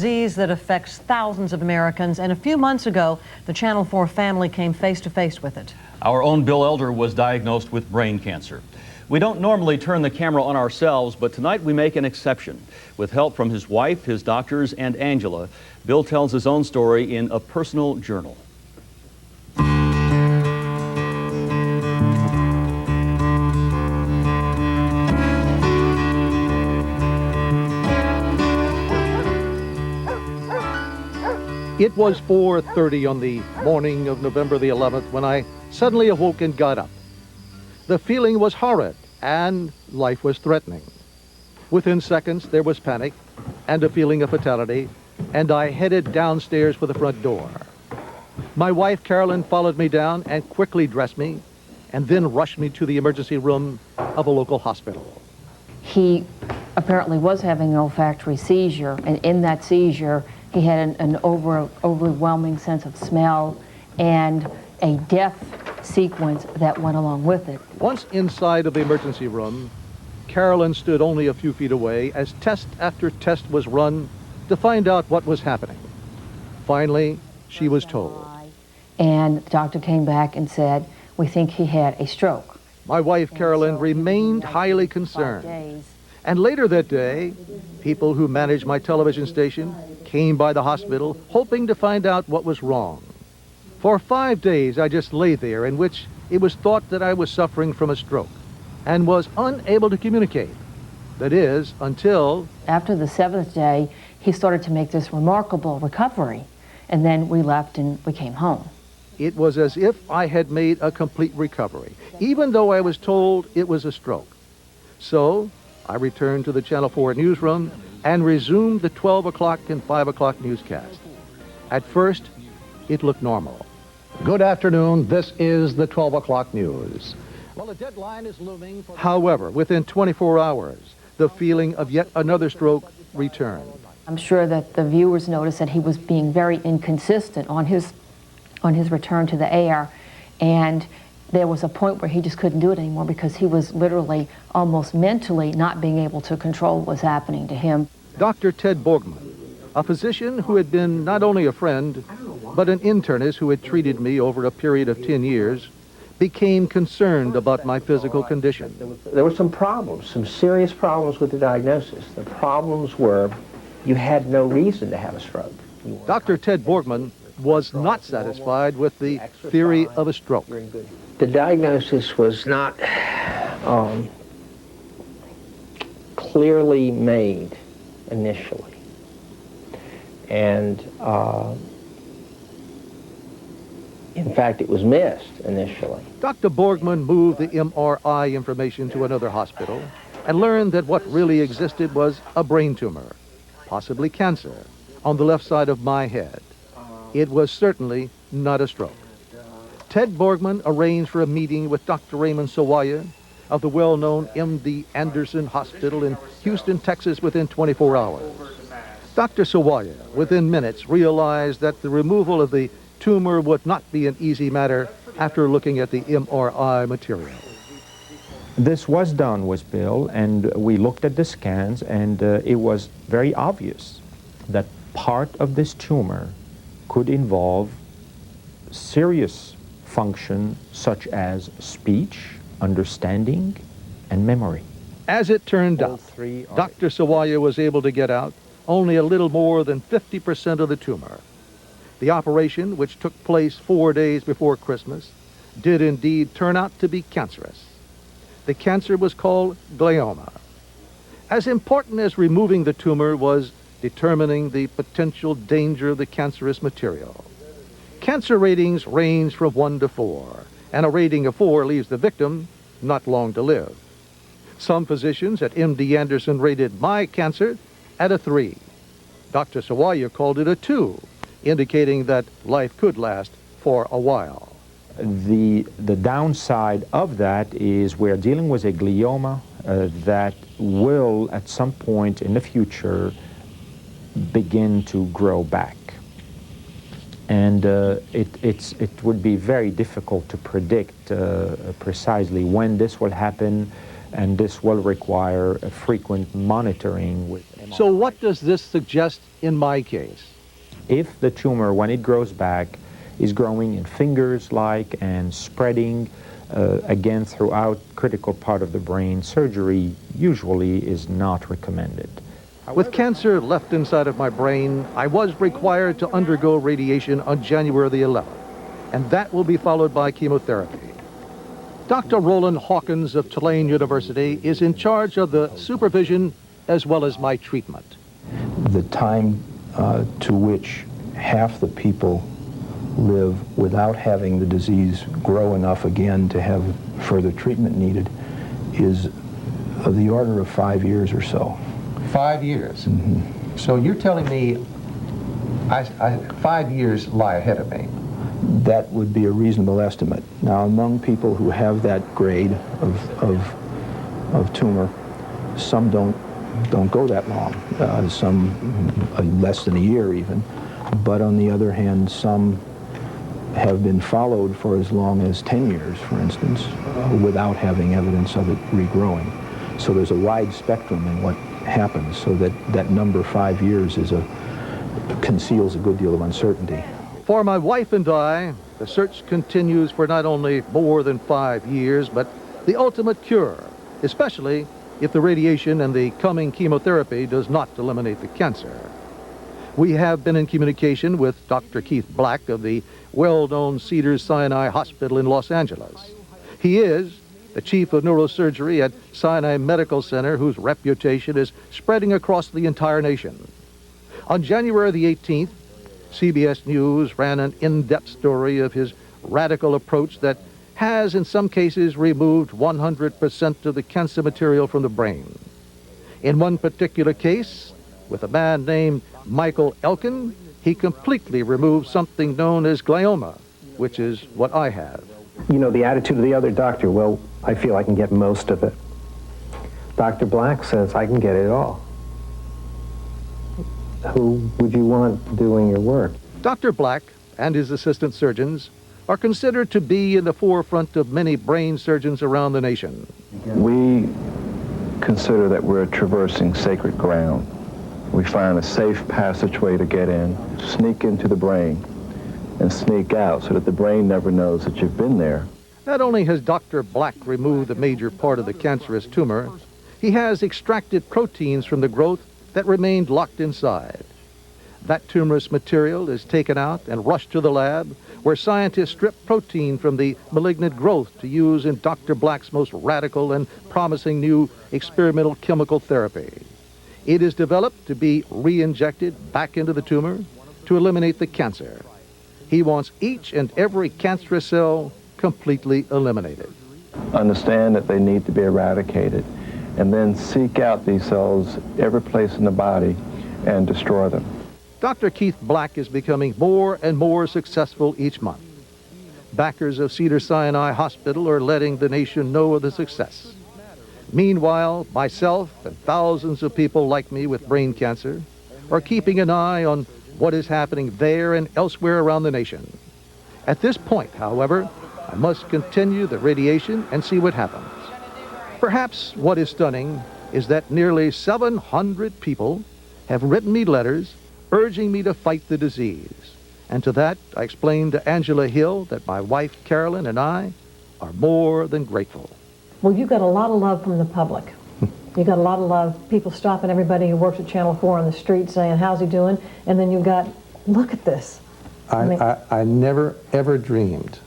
Disease that affects thousands of Americans, and a few months ago, the Channel 4 family came face to face with it. Our own Bill Elder was diagnosed with brain cancer. We don't normally turn the camera on ourselves, but tonight we make an exception. With help from his wife, his doctors, and Angela, Bill tells his own story in a personal journal. It was 4:30 on the morning of November the 11th when I suddenly awoke and got up. The feeling was horrid and life was threatening. Within seconds there was panic and a feeling of fatality, and I headed downstairs for the front door. My wife Carolyn followed me down and quickly dressed me and then rushed me to the emergency room of a local hospital. He apparently was having an olfactory seizure, and in that seizure he had an overwhelming sense of smell and a death sequence that went along with it. Once inside of the emergency room, Carolyn stood only a few feet away as test after test was run to find out what was happening. Finally, she was told. And the doctor came back and said, "We think he had a stroke." My wife Carolyn remained highly concerned. And later that day, people who managed my television station came by the hospital hoping to find out what was wrong. For 5 days, I just lay there, in which it was thought that I was suffering from a stroke and was unable to communicate. That is, until... After the 7th day, he started to make this remarkable recovery, and then we left and we came home. It was as if I had made a complete recovery, even though I was told it was a stroke. So I returned to the Channel 4 newsroom and resumed the 12 o'clock and 5 o'clock newscast. At first, it looked normal. Good afternoon, this is the 12 o'clock news. Well, a deadline is looming for... However, within 24 hours, the feeling of yet another stroke returned. I'm sure that the viewers noticed that he was being very inconsistent on his return to the air, and there was a point where he just couldn't do it anymore because he was literally almost mentally not being able to control what was happening to him. Dr. Ted Borgman, a physician who had been not only a friend, but an internist who had treated me over a period of 10 years, became concerned about my physical condition. There were some problems, some serious problems with the diagnosis. The problems were you had no reason to have a stroke. Dr. Ted Borgman was not satisfied with the theory of a stroke. The diagnosis was not clearly made initially. And in fact, it was missed initially. Dr. Borgman moved the MRI information to another hospital and learned that what really existed was a brain tumor, possibly cancer, on the left side of my head. It was certainly not a stroke. Ted Borgman arranged for a meeting with Dr. Raymond Sawaya of the well-known MD Anderson Hospital in Houston, Texas, within 24 hours. Dr. Sawaya, within minutes, realized that the removal of the tumor would not be an easy matter after looking at the MRI material. This was done with Bill, and we looked at the scans, and it was very obvious that part of this tumor could involve serious function such as speech, understanding, and memory. As it turned out, Dr. Sawaya was able to get out only a little more than 50% of the tumor. The operation, which took place 4 days before Christmas, did indeed turn out to be cancerous. The cancer was called glioma. As important as removing the tumor was determining the potential danger of the cancerous material. Cancer ratings range from 1 to 4, and a rating of 4 leaves the victim not long to live. Some physicians at MD Anderson rated my cancer at a 3. Dr. Sawaya called it a 2, indicating that life could last for a while. The downside of that is we're dealing with a glioma that will, at some point in the future, begin to grow back. And it would be very difficult to predict precisely when this will happen. and this will require a frequent monitoring with MRI. So what does this suggest in my case? If the tumor, when it grows back, is growing in fingers-like and spreading again throughout critical part of the brain, surgery usually is not recommended. With cancer left inside of my brain, I was required to undergo radiation on January the 11th, and that will be followed by chemotherapy. Dr. Roland Hawkins of Tulane University is in charge of the supervision as well as my treatment. The time to which half the people live without having the disease grow enough again to have further treatment needed is of the order of 5 years or so. 5 years? Mm-hmm. So you're telling me 5 years lie ahead of me? That would be a reasonable estimate. Now, among people who have that grade of tumor, some don't go that long, some less than a year even, but on the other hand, some have been followed for as long as 10 years, for instance, without having evidence of it regrowing. So there's a wide spectrum in what happens, so that number 5 years conceals a good deal of uncertainty. For my wife and I, the search continues for not only more than 5 years, but the ultimate cure, especially if the radiation and the coming chemotherapy does not eliminate the cancer. We have been in communication with Dr. Keith Black of the well-known Cedars-Sinai Hospital in Los Angeles. He is the chief of neurosurgery at Sinai Medical Center, whose reputation is spreading across the entire nation. On January the 18th, CBS News ran an in-depth story of his radical approach that has, in some cases, removed 100% of the cancer material from the brain. In one particular case, with a man named Michael Elkin, he completely removed something known as glioma, which is what I have. You know, the attitude of the other doctor, well, I feel I can get most of it. Dr. Black says I can get it all. Who would you want doing your work? Dr. Black and his assistant surgeons are considered to be in the forefront of many brain surgeons around the nation. We consider that we're traversing sacred ground. We find a safe passageway to get in, sneak into the brain, and sneak out so that the brain never knows that you've been there. Not only has Dr. Black removed a major part of the cancerous tumor, he has extracted proteins from the growth that remained locked inside. That tumorous material is taken out and rushed to the lab, where scientists strip protein from the malignant growth to use in Dr. Black's most radical and promising new experimental chemical therapy. It is developed to be re-injected back into the tumor to eliminate the cancer. He wants each and every cancerous cell completely eliminated. Understand that they need to be eradicated, and then seek out these cells every place in the body and destroy them. Dr. Keith Black is becoming more and more successful each month. Backers of Cedars-Sinai Hospital are letting the nation know of the success. Meanwhile, myself and thousands of people like me with brain cancer are keeping an eye on what is happening there and elsewhere around the nation. At this point, however, I must continue the radiation and see what happens. Perhaps what is stunning is that nearly 700 people have written me letters urging me to fight the disease. And to that, I explained to Angela Hill that my wife, Carolyn, and I are more than grateful. Well, you got a lot of love from the public. You got a lot of love, people stopping everybody who works at Channel 4 on the street saying, how's he doing? And then you got, look at this. I never, ever dreamed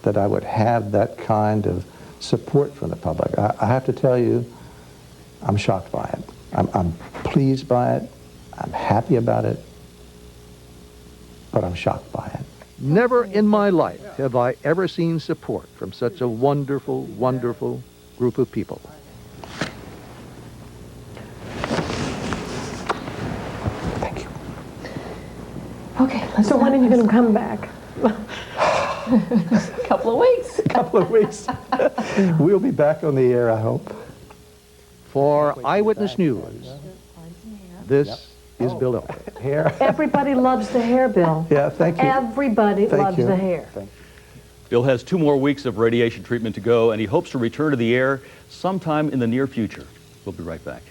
that I would have that kind of support from the public. I have to tell you, I'm shocked by it. I'm pleased by it. I'm happy about it. But I'm shocked by it. Never in my life have I ever seen support from such a wonderful, wonderful group of people. Thank you. Okay, so when are you going to come back? A couple of weeks. A couple of weeks. We'll be back on the air, I hope. For Eyewitness News, this is Bill Elford. Hair. Everybody loves the hair, Bill. Yeah, thank you. Everybody Thank loves you. the hair. Thank you. Bill has 2 more weeks of radiation treatment to go, and he hopes to return to the air sometime in the near future. We'll be right back.